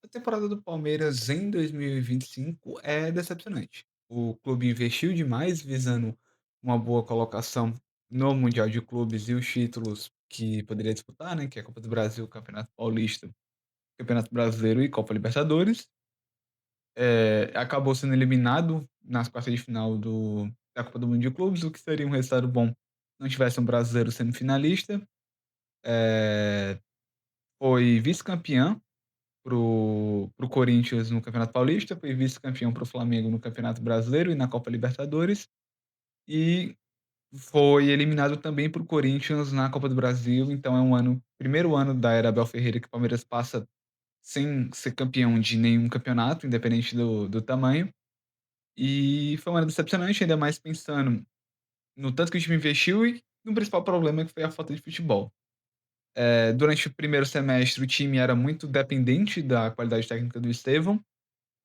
A temporada do Palmeiras em 2025 é decepcionante. O clube investiu demais visando uma boa colocação no Mundial de Clubes e os títulos que poderia disputar, né, que é a Copa do Brasil, Campeonato Paulista, Campeonato Brasileiro e Copa Libertadores. Acabou sendo eliminado nas quartas de final da Copa do Mundo de Clubes, o que seria um resultado bom se não tivesse um brasileiro sendo finalista. Eh, Foi vice-campeão pro Corinthians no Campeonato Paulista, foi vice-campeão para o Flamengo no Campeonato Brasileiro e na Copa Libertadores, e foi eliminado também para o Corinthians na Copa do Brasil, então é um ano primeiro ano da era Abel Ferreira que o Palmeiras passa sem ser campeão de nenhum campeonato, independente do tamanho, e foi um ano decepcionante, ainda mais pensando no tanto que o time investiu e no principal problema que foi a falta de futebol. Durante o primeiro semestre o time era muito dependente da qualidade técnica do Estevão.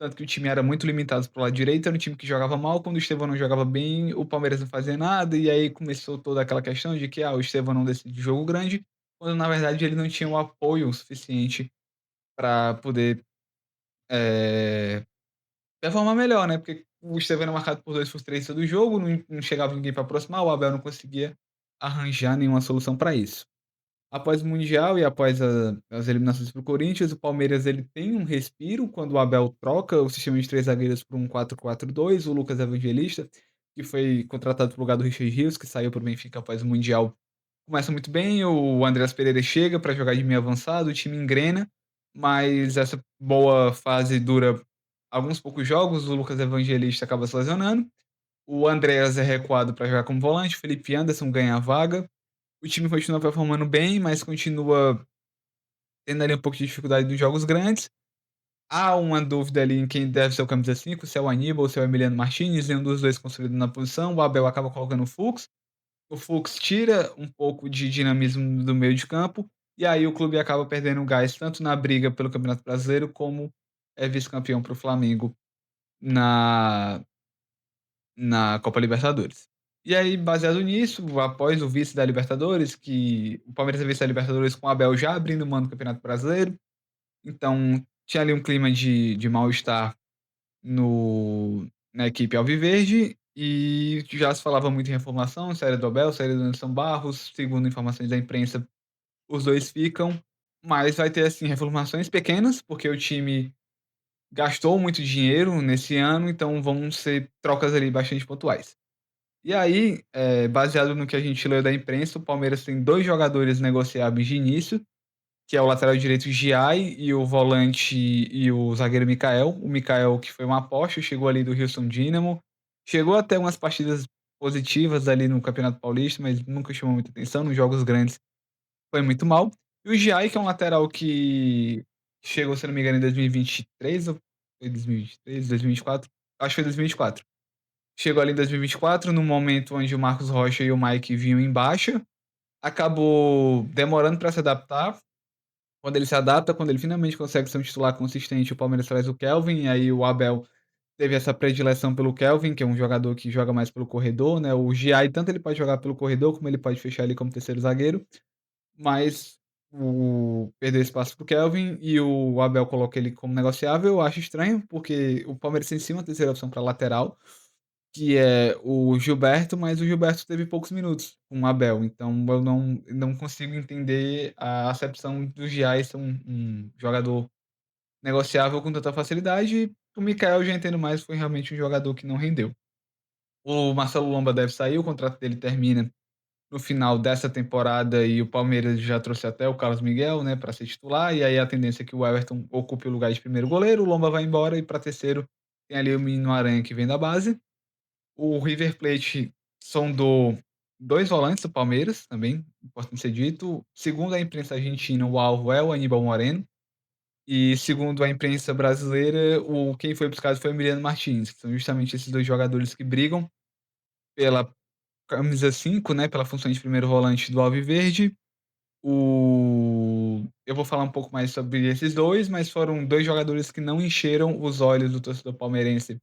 Tanto que o time era muito limitado pro lado direito, era um time que jogava mal, quando o Estevão não jogava bem, o Palmeiras não fazia nada, e aí começou toda aquela questão de que, o Estevão não decide jogo grande, quando na verdade ele não tinha o apoio suficiente para poder, eh, performar melhor, né, porque o Estevão era marcado por 2 por 3 todo jogo, não chegava ninguém para aproximar, o Abel não conseguia arranjar nenhuma solução para isso. Após o mundial e após as eliminações para o Corinthians, o Palmeiras ele tem um respiro quando o Abel troca o sistema de 3 zagueiros por um 4-4-2, o Lucas Evangelista, que foi contratado para o lugar do Richard Rios, que saiu para o Benfica após o mundial, começa muito bem, o Andreas Pereira chega para jogar de meio avançado, o time engrena, mas essa boa fase dura alguns poucos jogos, o Lucas Evangelista acaba se lesionando, o Andreas é recuado para jogar como volante, o Felipe Anderson ganha a vaga, o time continua performando bem, mas continua tendo ali um pouco de dificuldade nos jogos grandes. Há uma dúvida ali em quem deve ser o camisa 5, se é o Aníbal ou se é o Emiliano Martínez, nenhum dos 2 consolidando na posição, o Abel acaba colocando o Fux tira um pouco de dinamismo do meio de campo, e aí o clube acaba perdendo gás tanto na briga pelo Campeonato Brasileiro, como é vice-campeão para o Flamengo na na Copa Libertadores. E aí, baseado nisso, após o vice da Libertadores, que o Palmeiras é vice da Libertadores com o Abel já abrindo mão do Campeonato Brasileiro, então tinha ali um clima de mal-estar na equipe alviverde, e já se falava muito em reformulação, saída do Abel, saída do Anderson Barros, segundo informações da imprensa, os 2 ficam, mas vai ter, assim, reformulações pequenas, porque o time gastou muito dinheiro nesse ano, então vão ser trocas ali bastante pontuais. E aí, baseado no que a gente leu da imprensa, o Palmeiras tem 2 jogadores negociáveis de início, que é o lateral direito Giai e o volante e o zagueiro Mikael. O Mikael que foi uma aposta, chegou ali do Houston Dynamo, chegou até umas partidas positivas ali no Campeonato Paulista, mas nunca chamou muita atenção, nos jogos grandes foi muito mal. E o Giai, que é um lateral que chegou, se eu não me engano, em 2023 ou foi 2023, 2024? Acho que foi 2024. Chegou ali em 2024, no momento onde o Marcos Rocha e o Mike vinham em baixa, acabou demorando para se adaptar. Quando ele se adapta, quando ele finalmente consegue ser um titular consistente, o Palmeiras traz o Kelvin, e aí o Abel teve essa predileção pelo Kelvin, que é um jogador que joga mais pelo corredor, né, o Giai tanto ele pode jogar pelo corredor, como ele pode fechar ali como terceiro zagueiro, mas o perdeu espaço para o Kelvin e o Abel coloca ele como negociável, eu acho estranho, porque o Palmeiras tem sim uma terceira opção para lateral, que é o Gilberto, mas o Gilberto teve poucos minutos com o Abel, então eu não consigo entender a acepção do Giai ser um jogador negociável com tanta facilidade. O Mikael eu já entendo mais, foi realmente um jogador que não rendeu. O Marcelo Lomba deve sair, o contrato dele termina no final dessa temporada e o Palmeiras já trouxe até o Carlos Miguel, né, para ser titular, e aí a tendência é que o Everton ocupe o lugar de primeiro goleiro, o Lomba vai embora e para terceiro tem ali o menino Aranha que vem da base. O River Plate sondou 2 volantes do Palmeiras, também, importante ser dito. Segundo a imprensa argentina, o alvo é o Aníbal Moreno, e segundo a imprensa brasileira, quem foi buscado foi o Emiliano Martins, que são justamente esses 2 jogadores que brigam pela camisa 5, né, pela função de primeiro volante do alviverde. Eu vou falar um pouco mais sobre esses 2, mas foram 2 jogadores que não encheram os olhos do torcedor palmeirense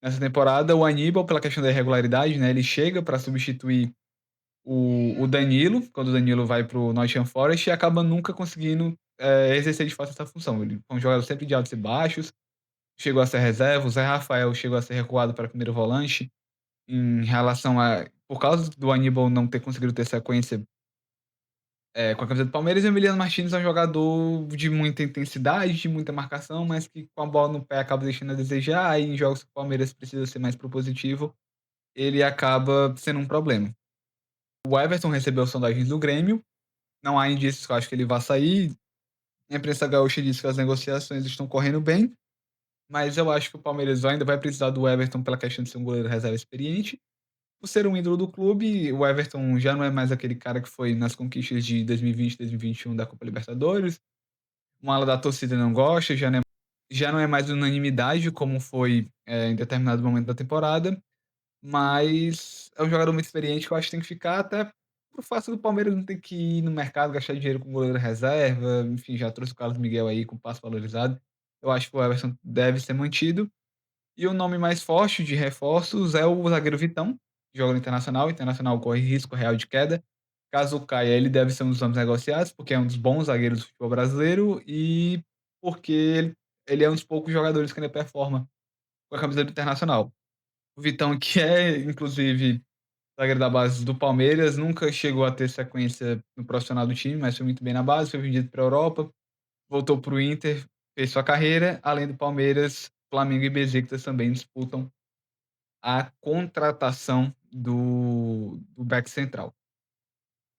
nessa temporada. O Aníbal, pela questão da irregularidade, né, ele chega para substituir o Danilo, quando o Danilo vai para o Nottingham Forest, e acaba nunca conseguindo exercer de fato essa função. Ele foi um jogador sempre de altos e baixos, chegou a ser reserva, o Zé Rafael chegou a ser recuado para primeiro volante, em relação a por causa do Aníbal não ter conseguido ter sequência, com a camisa do Palmeiras, o Emiliano Martins é um jogador de muita intensidade, de muita marcação, mas que com a bola no pé acaba deixando a desejar, aí em jogos que o Palmeiras precisa ser mais propositivo, ele acaba sendo um problema. O Everton recebeu sondagens do Grêmio, não há indícios que eu acho que ele vá sair, a imprensa gaúcha diz que as negociações estão correndo bem, mas eu acho que o Palmeiras ainda vai precisar do Everton pela questão de ser um goleiro reserva experiente. Por ser um ídolo do clube, o Everton já não é mais aquele cara que foi nas conquistas de 2020, 2021 da Copa Libertadores. Uma ala da torcida não gosta, já não é mais unanimidade como foi, em determinado momento da temporada, mas é um jogador muito experiente que eu acho que tem que ficar até por fato do Palmeiras não ter que ir no mercado gastar dinheiro com goleiro reserva, enfim, já trouxe o Carlos Miguel aí com passe valorizado. Eu acho que o Everton deve ser mantido. E o nome mais forte de reforços é o zagueiro Vitão, que joga no Internacional. O Internacional corre risco real de queda. Caso caia, ele deve ser um dos nomes negociados, porque é um dos bons zagueiros do futebol brasileiro e porque ele é um dos poucos jogadores que ainda performa com a camisa do Internacional. O Vitão, que é inclusive zagueiro da base do Palmeiras, nunca chegou a ter sequência no profissional do time, mas foi muito bem na base, foi vendido para a Europa, voltou para o Inter, fez sua carreira. Além do Palmeiras, Flamengo e Besiktas também disputam a contratação do back central.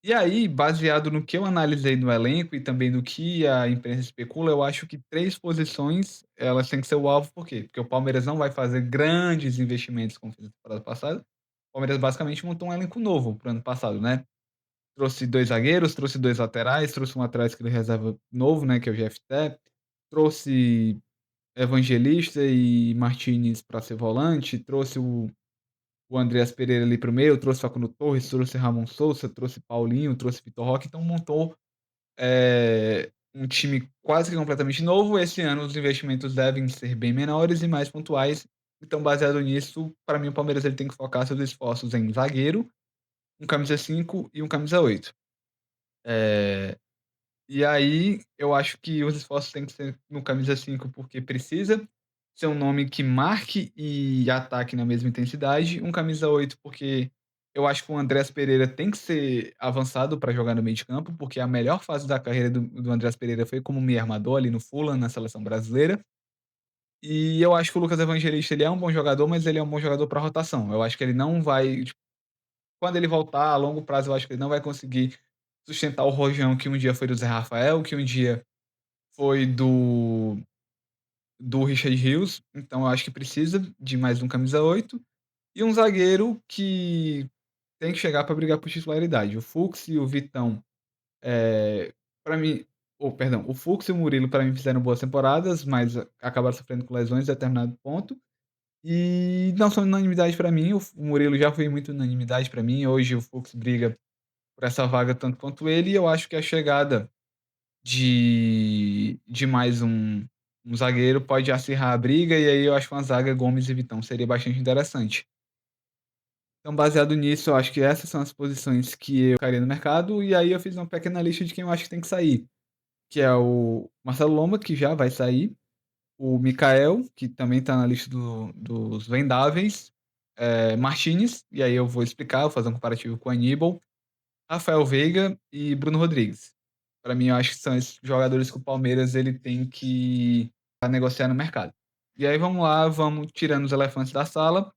E aí, baseado no que eu analisei no elenco e também do que a imprensa especula, eu acho que 3 posições, elas têm que ser o alvo, por quê? Porque o Palmeiras não vai fazer grandes investimentos como fez na temporada passada. O Palmeiras basicamente montou um elenco novo para o ano passado, né. Trouxe 2 zagueiros, trouxe 2 laterais, trouxe um lateral esquerdo reserva novo, né, que é o GFT, trouxe Evangelista e Martinez para ser volante, trouxe o Andreas Pereira ali para o meio, trouxe Facundo Torres, trouxe Ramon Souza, trouxe Paulinho, trouxe Vitor Roque, então montou, um time quase que completamente novo. Esse ano os investimentos devem ser bem menores e mais pontuais, então baseado nisso, para mim o Palmeiras ele tem que focar seus esforços em zagueiro, um camisa 5 e um camisa 8. Eh E aí, eu acho que os esforços têm que ser no camisa 5 porque precisa ser um nome que marque e ataque na mesma intensidade. Um camisa 8 porque eu acho que o Andreas Pereira tem que ser avançado para jogar no meio de campo, porque a melhor fase da carreira do Andreas Pereira foi como meio armador ali no Fulham, na seleção brasileira. E eu acho que o Lucas Evangelista, ele é um bom jogador, mas ele é um bom jogador para rotação. Eu acho que ele não vai tipo, quando ele voltar a longo prazo, eu acho que ele não vai conseguir sustentar o rojão que um dia foi do Zé Rafael, que um dia foi do Richard Rios, então eu acho que precisa de mais um camisa 8 e um zagueiro que tem que chegar para brigar por titularidade. O Fux e o Vitão, para mim perdão, o Fux e o Murilo para mim fizeram boas temporadas, mas acabaram sofrendo com lesões em determinado ponto, e não são unanimidade para mim. O Murilo já foi muito unanimidade para mim, hoje o Fux briga por essa vaga tanto quanto ele, e eu acho que a chegada de mais um zagueiro pode acirrar a briga, e aí eu acho que uma zaga Gomes e Vitão seria bastante interessante. Então, baseado nisso, eu acho que essas são as posições que eu ficaria no mercado, e aí eu fiz uma pequena lista de quem eu acho que tem que sair, que é o Marcelo Lomba, que já vai sair, o Mikael, que também está na lista dos vendáveis, Martinez, e aí eu vou explicar, vou fazer um comparativo com o Aníbal, Rafael Veiga e Bruno Rodrigues. Para mim, eu acho que são esses jogadores que o Palmeiras ele tem que negociar no mercado. E aí vamos lá, vamos tirando os elefantes da sala.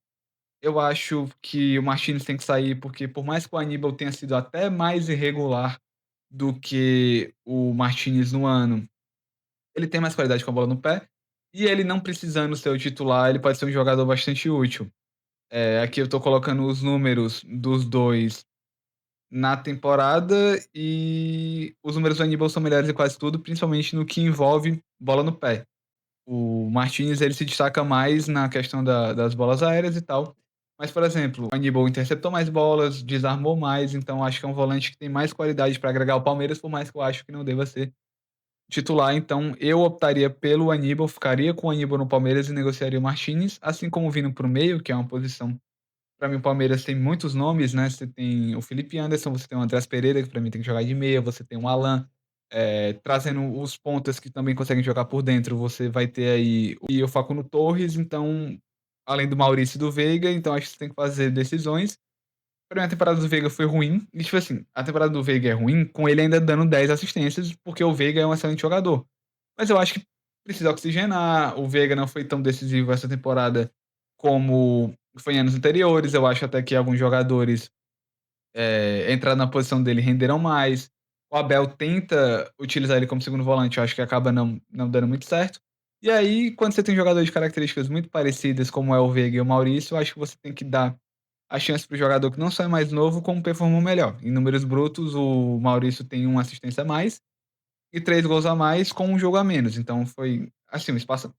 Eu acho que o Martínez tem que sair, porque por mais que o Aníbal tenha sido até mais irregular do que o Martínez no ano, ele tem mais qualidade com a bola no pé, e ele não precisando ser o titular, ele pode ser um jogador bastante útil. Aqui eu estou colocando os números dos 2 na temporada, e os números do Aníbal são melhores em quase tudo, principalmente no que envolve bola no pé. O Martínez ele se destaca mais na questão das bolas aéreas e tal, mas, por exemplo, o Aníbal interceptou mais bolas, desarmou mais, então acho que é um volante que tem mais qualidade para agregar ao Palmeiras, por mais que eu acho que não deva ser titular. Então eu optaria pelo Aníbal, ficaria com o Aníbal no Palmeiras e negociaria o Martínez, assim como vindo para o meio, que é uma posição para mim o Palmeiras tem muitos nomes, né, você tem o Felipe Anderson, você tem o Andreas Pereira, que para mim tem que jogar de meia, você tem o Alan, trazendo os pontas que também conseguem jogar por dentro, você vai ter aí o Facundo Torres, então, além do Maurício e do Veiga, então acho que você tem que fazer decisões. Pra mim a temporada do Veiga foi ruim, e tipo assim, a temporada do Veiga é ruim com ele ainda dando 10 assistências, porque o Veiga é um excelente jogador. Mas eu acho que precisa oxigenar, o Veiga não foi tão decisivo essa temporada como foi em anos anteriores, eu acho até que alguns jogadores entrar na posição dele renderam mais. O Abel tenta utilizar ele como segundo volante, eu acho que acaba não dando muito certo. E aí, quando você tem jogadores de características muito parecidas, como é o Veiga e o Maurício, eu acho que você tem que dar a chance para o jogador que não só é mais novo, como performou melhor. Em números brutos, o Maurício tem 1 assistência a mais e 3 gols a mais com um jogo a menos. Então foi assim, o espaço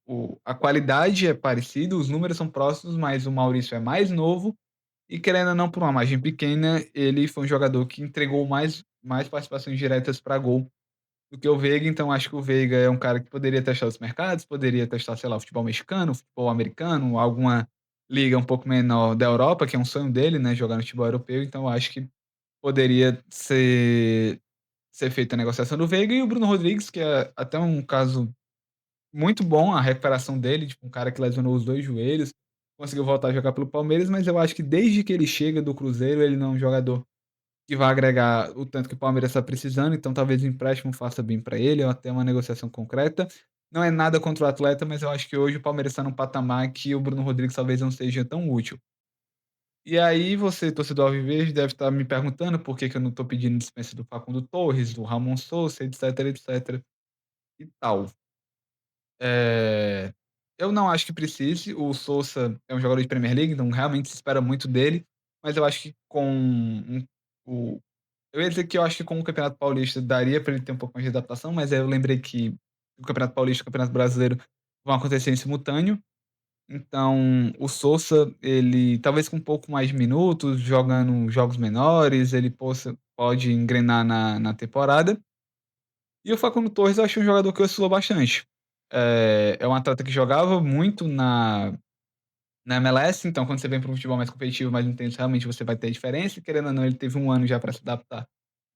a qualidade é parecida, os números são próximos, mas o Maurício é mais novo e querendo ou não, por uma margem pequena, ele foi um jogador que entregou mais participações diretas para gol do que o Veiga, então acho que o Veiga é um cara que poderia testar os mercados, poderia testar, sei lá, o futebol mexicano, o futebol americano, alguma liga um pouco menor da Europa, que é um sonho dele, né, jogar no futebol europeu, então eu acho que poderia ser feita a negociação do Veiga e o Bruno Rodrigues, que é até um caso muito bom a recuperação dele, tipo, um cara que lesionou os 2 joelhos, conseguiu voltar a jogar pelo Palmeiras, mas eu acho que desde que ele chega do Cruzeiro, ele não é um jogador que vai agregar o tanto que o Palmeiras está precisando, então talvez o empréstimo faça bem para ele, ou até uma negociação concreta. Não é nada contra o atleta, mas eu acho que hoje o Palmeiras está num patamar que o Bruno Rodrigues talvez não seja tão útil. E aí você, torcedor alviverde, deve estar me perguntando por que que eu não estou pedindo dispensa do Facundo Torres, do Ramon Sousa, etc, etc e tal. Eh, eu não acho que precise, o Sousa é um jogador de Premier League, então realmente se espera muito dele, mas eu acho que com o eu ia dizer que eu acho que com o Campeonato Paulista daria para ele ter um pouco mais de adaptação, mas aí eu lembrei que o Campeonato Paulista e o Campeonato Brasileiro vão acontecer em simultâneo, então o Sousa, ele talvez com um pouco mais de minutos, jogando jogos menores, ele pode engrenar na temporada. E o Facundo Torres eu achei um jogador que oscilou bastante. É um atleta que jogava muito na MLS, então quando você vem para um futebol mais competitivo, mais intenso, realmente você vai ter diferença, e querendo ou não, ele teve 1 ano já para se adaptar.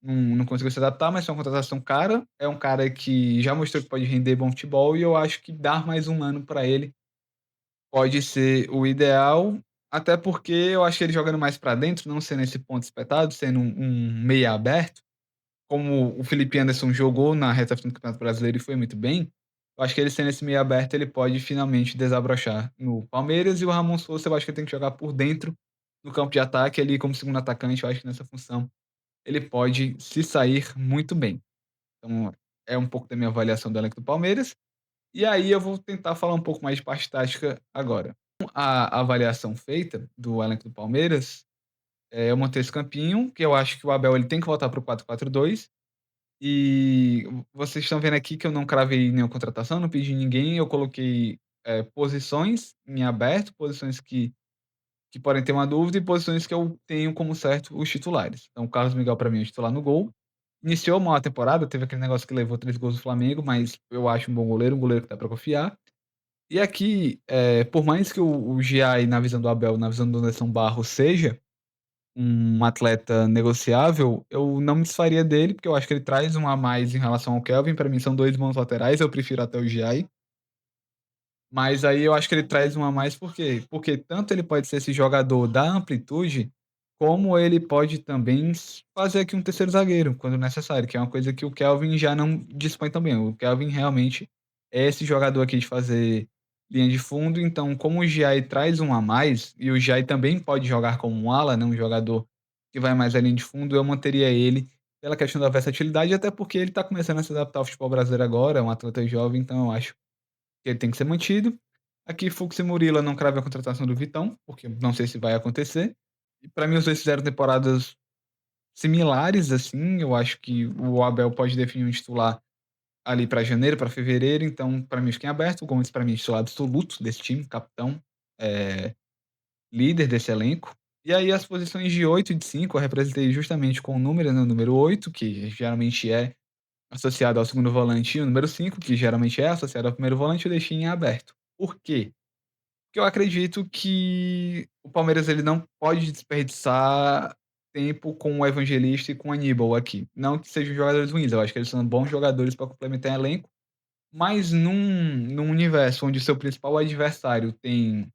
Não conseguiu se adaptar, mas foi uma contratação cara, é um cara que já mostrou que pode render bom futebol e eu acho que dar mais 1 ano para ele pode ser o ideal, até porque eu acho que ele jogando mais para dentro, não sendo esse ponto espetado, sendo um meia aberto, como o Felipe Anderson jogou na reta final do Campeonato Brasileiro e foi muito bem, eu acho que ele sendo esse meio aberto, ele pode finalmente desabrochar no Palmeiras e o Ramon Sousa eu acho que ele tem que jogar por dentro, no campo de ataque, ali como segundo atacante, eu acho que nessa função ele pode se sair muito bem. Então, é um pouco da minha avaliação do elenco do Palmeiras, e aí eu vou tentar falar um pouco mais de parte tática agora. A avaliação feita do elenco do Palmeiras, eu montei esse campinho, que eu acho que o Abel ele tem que voltar para o 4-4-2. E vocês estão vendo aqui que eu não cravei nenhuma contratação, não pedi ninguém, eu coloquei, posições em aberto, posições que podem ter uma dúvida e posições que eu tenho como certo os titulares. Então o Carlos Miguel para mim é o titular no gol. Iniciou mal a temporada, teve aquele negócio que levou 3 gols do Flamengo, mas eu acho um bom goleiro, um goleiro que dá para confiar. E aqui, por mais que o Giai, na visão do Abel, na visão do Anderson Barros, seja um atleta negociável, eu não me desfaria dele, porque eu acho que ele traz um a mais em relação ao Kelvin, pra mim são 2 bons laterais, eu prefiro até o Giai. Mas aí eu acho que ele traz um a mais por quê? Porque tanto ele pode ser esse jogador da amplitude, como ele pode também fazer aqui um terceiro zagueiro, quando necessário, que é uma coisa que o Kelvin já não dispõe tão bem. O Kelvin realmente é esse jogador aqui de fazer linha de fundo, então como o Giai traz um a mais, e o Giai também pode jogar como um ala, né, um jogador que vai mais à linha de fundo, eu manteria ele pela questão da versatilidade, até porque ele tá começando a se adaptar ao futebol brasileiro agora, é um atleta jovem, então eu acho que ele tem que ser mantido. Aqui, Fux e Murila não cravei a contratação do Vitão, porque não sei se vai acontecer. E para mim, os dois fizeram temporadas similares, assim. Eu acho que o Abel pode definir um titular ali para janeiro, para fevereiro. Então, para mim, fica em aberto. O Gomes, para mim, é titular absoluto desse time, capitão, líder desse elenco. E aí, as posições de 8 e de 5, eu representei justamente com o número, né, o número 8, que geralmente é associado ao segundo volante, e o número 5, que geralmente é associado ao primeiro volante, eu deixei em aberto. Por quê? Porque eu acredito que o Palmeiras ele não pode desperdiçar tempo com o Evangelista e com o Aníbal aqui. Não que sejam jogadores ruins, eu acho que eles são bons jogadores para complementar elenco, mas num universo onde o seu principal adversário tem,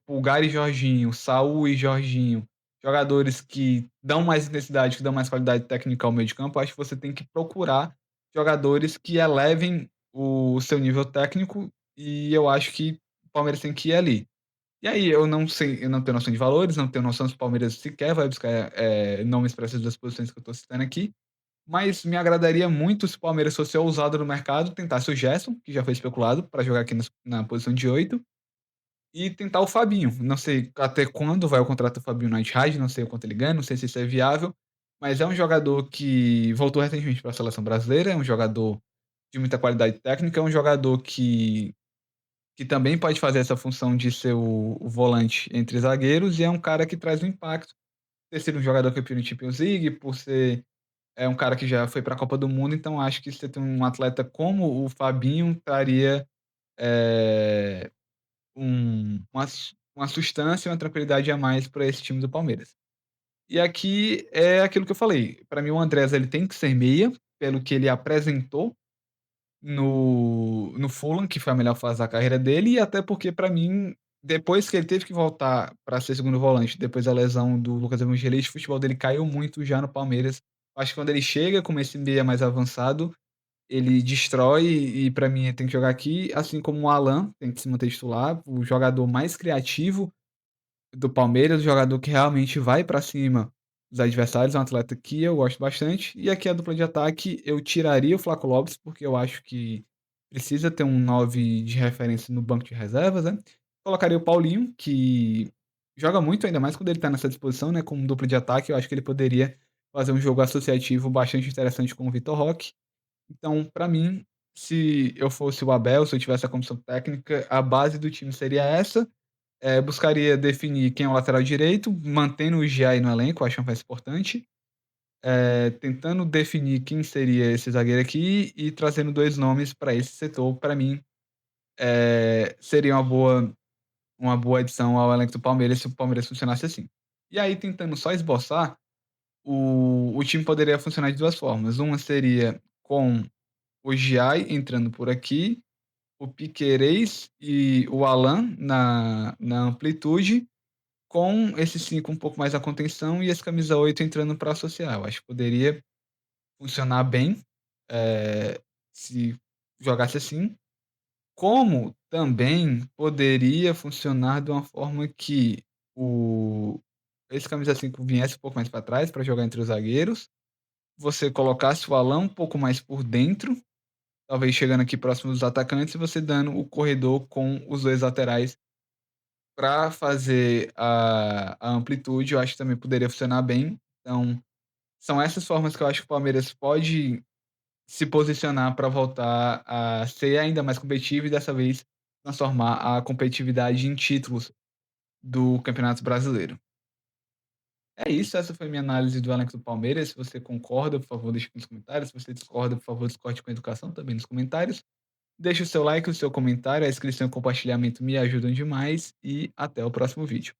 Pulgar e Jorginho, Saul e Jorginho, jogadores que dão mais intensidade, que dão mais qualidade técnica ao meio de campo, eu acho que você tem que procurar jogadores que elevem o seu nível técnico, e eu acho que o Palmeiras tem que ir ali. E aí eu não sei, eu não tenho noção de valores, não tenho noção se o Palmeiras sequer vai buscar, nomes para essas 2 posições que eu estou citando aqui, mas me agradaria muito se o Palmeiras fosse ousado no mercado, tentasse o Gerson, que já foi especulado para jogar aqui na posição de 8, e tentar o Fabinho. Não sei até quando vai o contrato do Fabinho na Etihad, não sei o quanto ele ganha, não sei se isso é viável, mas é um jogador que voltou recentemente para a seleção brasileira, é um jogador de muita qualidade técnica, é um jogador que também pode fazer essa função de ser o volante entre zagueiros, e é um cara que traz um impacto, ter sido um jogador campeão de Champions League, por ser um cara que já foi para a Copa do Mundo, então acho que você ter um atleta como o Fabinho traria, eh, uma sustância e uma tranquilidade a mais para esse time do Palmeiras. E aqui é aquilo que eu falei, para mim o Andrés ele tem que ser meia, pelo que ele apresentou no Fulham, que foi a melhor fase da carreira dele, e até porque para mim, depois que ele teve que voltar para ser segundo volante, depois da lesão do Lucas Evangelista, o futebol dele caiu muito já no Palmeiras. Acho que quando ele chega como esse meia mais avançado, ele destrói e para mim ele tem que jogar aqui, assim como o Alan tem que se manter titular, o jogador mais criativo do Palmeiras, um jogador que realmente vai pra cima dos adversários, é um atleta que eu gosto bastante. E aqui a dupla de ataque, eu tiraria o Flaco Lopes, porque eu acho que precisa ter um 9 de referência no banco de reservas, né. Colocaria o Paulinho, que joga muito, ainda mais quando ele tá nessa disposição, né, como dupla de ataque, eu acho que ele poderia fazer um jogo associativo bastante interessante com o Vitor Roque. Então, pra mim, se eu fosse o Abel, se eu tivesse a comissão técnica, a base do time seria essa, buscaria definir quem é o lateral direito, mantendo o Giai no elenco, acho uma peça importante. Tentando definir quem seria esse zagueiro aqui e trazendo 2 nomes para esse setor, para mim, seria uma boa adição ao elenco do Palmeiras se o Palmeiras funcionasse assim. E aí tentando só esboçar, o time poderia funcionar de 2 formas, uma seria com o Giai entrando por aqui, o Piquerez e o Alan na amplitude, com esse 5 um pouco mais a contenção e esse camisa 8 entrando para associar. Eu acho que poderia funcionar bem, se jogasse assim, como também poderia funcionar de uma forma que o esse camisa 5 viesse um pouco mais para trás para jogar entre os zagueiros, você colocasse o Alan um pouco mais por dentro, talvez chegando aqui próximo dos atacantes e você dando o corredor com os 2 laterais para fazer a amplitude, eu acho que também poderia funcionar bem. Então, são essas formas que eu acho que o Palmeiras pode se posicionar para voltar a ser ainda mais competitivo e dessa vez transformar a competitividade em títulos do Campeonato Brasileiro. É isso, essa foi a minha análise do elenco do Palmeiras. Se você concorda, por favor, deixe aqui nos comentários. Se você discorda, por favor, discorde com a educação também nos comentários. Deixe o seu like, o seu comentário, a inscrição e o compartilhamento me ajudam demais e até o próximo vídeo.